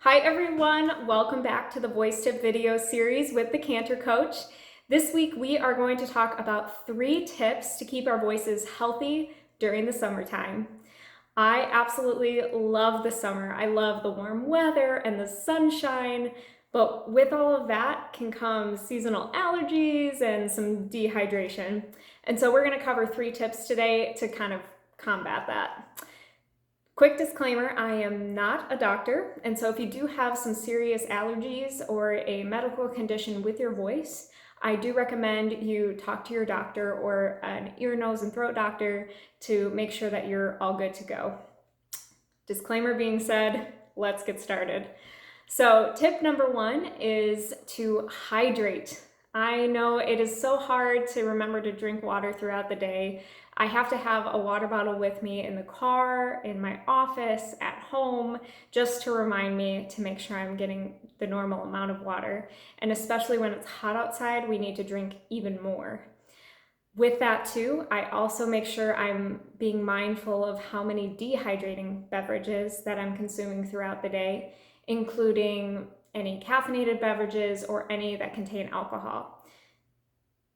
Hi everyone, welcome back to the voice tip video series with the Cantor Coach. This week we are going to talk about 3 tips to keep our voices healthy during the summertime. I absolutely love the summer. I love the warm weather and the sunshine, but with all of that can come seasonal allergies and some dehydration. And so we're going to cover 3 tips today to kind of combat that. Quick disclaimer, I am not a doctor, and so if you do have some serious allergies or a medical condition with your voice, I do recommend you talk to your doctor or an ear, nose, and throat doctor to make sure that you're all good to go. Disclaimer being said, let's get started. So tip number 1 is to hydrate. I know it is so hard to remember to drink water throughout the day. I have to have a water bottle with me in the car, in my office, at home, just to remind me to make sure I'm getting the normal amount of water. And especially when it's hot outside, we need to drink even more. With that too, I also make sure I'm being mindful of how many dehydrating beverages that I'm consuming throughout the day, including any caffeinated beverages or any that contain alcohol.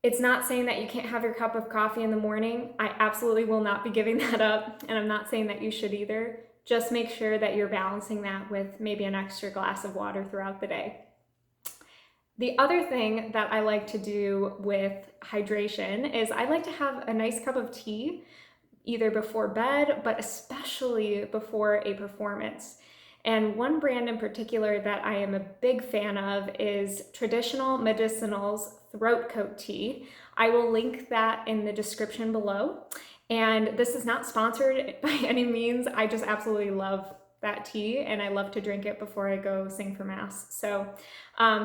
It's not saying that you can't have your cup of coffee in the morning. I absolutely will not be giving that up, and I'm not saying that you should either. Just make sure that you're balancing that with maybe an extra glass of water throughout the day. The other thing that I like to do with hydration is I like to have a nice cup of tea either before bed, but especially before a performance. And one brand in particular that I am a big fan of is Traditional Medicinal's Throat Coat Tea. I will link that in the description below. And this is not sponsored by any means. I just absolutely love that tea and I love to drink it before I go sing for mass. So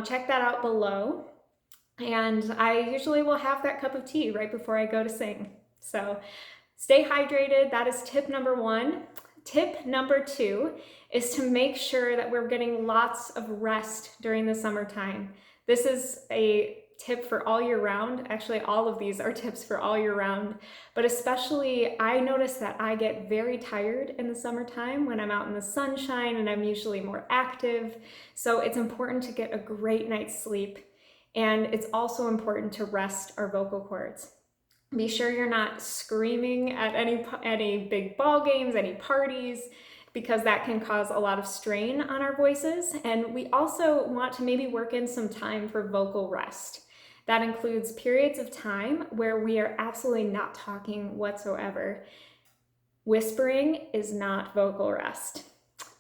check that out below. And I usually will have that cup of tea right before I go to sing. So stay hydrated. That is tip number 1. Tip number 2 is to make sure that we're getting lots of rest during the summertime. This is a tip for all year round. Actually, all of these are tips for all year round, but especially I notice that I get very tired in the summertime when I'm out in the sunshine and I'm usually more active. So it's important to get a great night's sleep. And it's also important to rest our vocal cords. Be sure you're not screaming at any big ball games, any parties, because that can cause a lot of strain on our voices. And we also want to maybe work in some time for vocal rest. That includes periods of time where we are absolutely not talking whatsoever. Whispering is not vocal rest.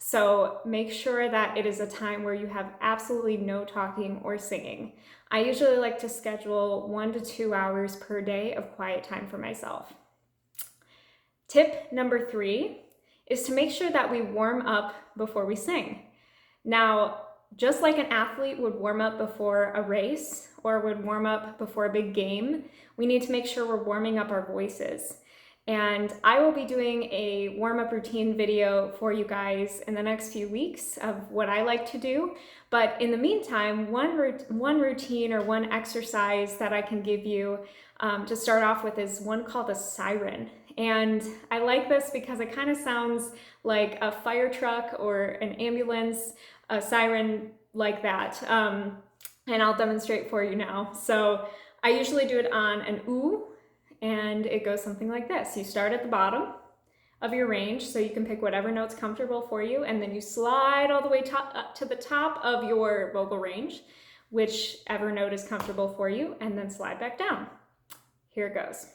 So make sure that it is a time where you have absolutely no talking or singing. I usually like to schedule 1 to 2 hours per day of quiet time for myself. Tip number 3 is to make sure that we warm up before we sing. Now, just like an athlete would warm up before a race or would warm up before a big game, we need to make sure we're warming up our voices. And I will be doing a warm-up routine video for you guys in the next few weeks of what I like to do. But in the meantime, one routine or one exercise that I can give you to start off with is one called a Siren. And I like this because it kind of sounds like a fire truck or an ambulance, a siren like that. And I'll demonstrate for you now. So I usually do it on an ooh. And it goes something like this. You start at the bottom of your range, so you can pick whatever note's comfortable for you, and then you slide all the way up to the top of your vocal range, whichever note is comfortable for you, and then slide back down. Here it goes.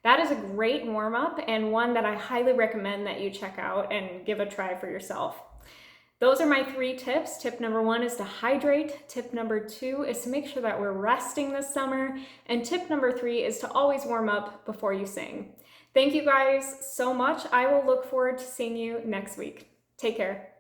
That is a great warm-up and one that I highly recommend that you check out and give a try for yourself. Those are my 3 tips. Tip number 1 is to hydrate. Tip number 2 is to make sure that we're resting this summer. And tip number 3 is to always warm up before you sing. Thank you guys so much. I will look forward to seeing you next week. Take care.